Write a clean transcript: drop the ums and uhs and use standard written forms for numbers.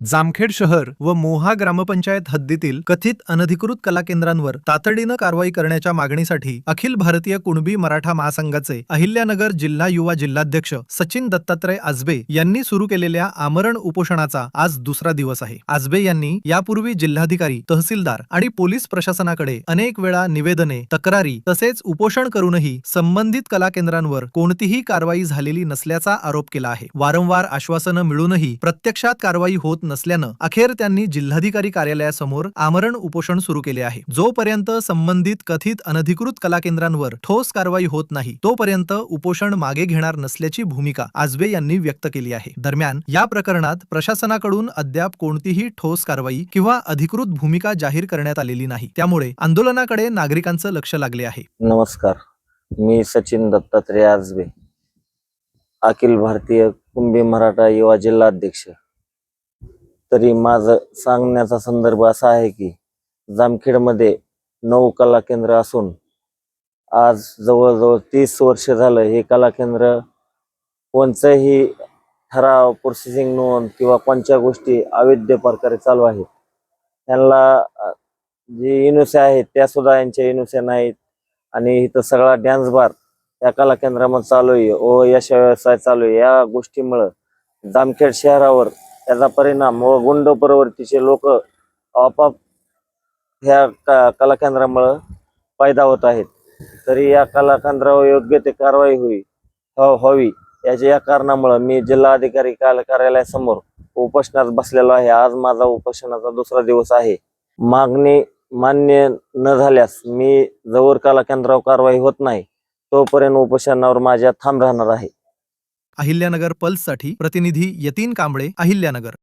जामखेड शहर व मोहा ग्रामपंचायत हद्दीतील कथित अनधिकृत कला केंद्रांवर तातडीनं कारवाई करण्याच्या मागणीसाठी अखिल भारतीय कुणबी मराठा महासंघाचे अहिल्यानगर जिल्हा युवा जिल्हाध्यक्ष सचिन दत्तात्रय आजबे यांनी सुरू केलेल्या आमरण उपोषणाचा आज दुसरा दिवस आहे। आजबे यांनी यापूर्वी जिल्हाधिकारी, तहसीलदार आणि पोलीस प्रशासनाकडे अनेक वेळा निवेदने, तक्रारी तसेच उपोषण करूनही संबंधित कला केंद्रांवर कोणतीही कारवाई झालेली नसल्याचा आरोप केला आहे। वारंवार आश्वासनं मिळूनही प्रत्यक्षात कारवाई होत नसल्यानं अखेर त्यांनी जिल्हाधिकारी कार्यालयासमोर आमरण उपोषण सुरू केले आहे। जोपर्यंत संबंधित कथित अनधिकृत कला केंद्रांवर ठोस कारवाई होत नाही तोपर्यंत उपोषण मागे घेणार नसल्याची भूमिका आजबे यांनी व्यक्त केली आहे। दरम्यान या प्रकरणात प्रशासनाकडून अद्याप कोणतीही ठोस कारवाई किंवा अधिकृत भूमिका जाहीर करण्यात आलेली नाही, त्यामुळे आंदोलनाकडे नागरिकांचं लक्ष लागले आहे। नमस्कार, मी सचिन दत्तात्रय आजबे, अखिल भारतीय कुणबी मराठा युवा जिल्हाध्यक्ष। तरी माझं सांगण्याचा संदर्भ असा आहे की जामखेडमध्ये 9 कला केंद्र असून आज जवळजवळ 30 वर्ष झालं हे कला केंद्र कोणत्याही ठराव, प्रोसेसिंग नोंद किंवा कोणत्या गोष्टी अवैध प्रकारे चालू आहेत। त्यांना जे इनुसे आहेत त्या सुद्धा यांच्या इनुसे नाहीत आणि इथं सगळा डान्स बार या कला केंद्रामध्ये चालू आहे व यश व्यवसाय चालू आहे। या गोष्टीमुळे जामखेड शहरावर त्याचा परिणाम व गुंड प्रवृत्तीचे लोक आपोआप ह्या कला केंद्रामुळे फायदा होत आहेत। तरी या कला केंद्रावर योग्य ते कारवाई व्हावी या कारणामुळे मी जिल्हाधिकारी कार्यालयासमोर उपोषणात बसलेलो आहे। आज माझा उपोषणाचा दुसरा दिवस आहे। मागणी मान्य न झाल्यास मी जवळ कला केंद्रावर कारवाई होत नाही तोपर्यंत उपोषणावर माझ्या ठाम राहणार आहे। अहिल्यानगर पल्ससाठी प्रतिनिधी यतीन कांबळे, अहिल्यानगर।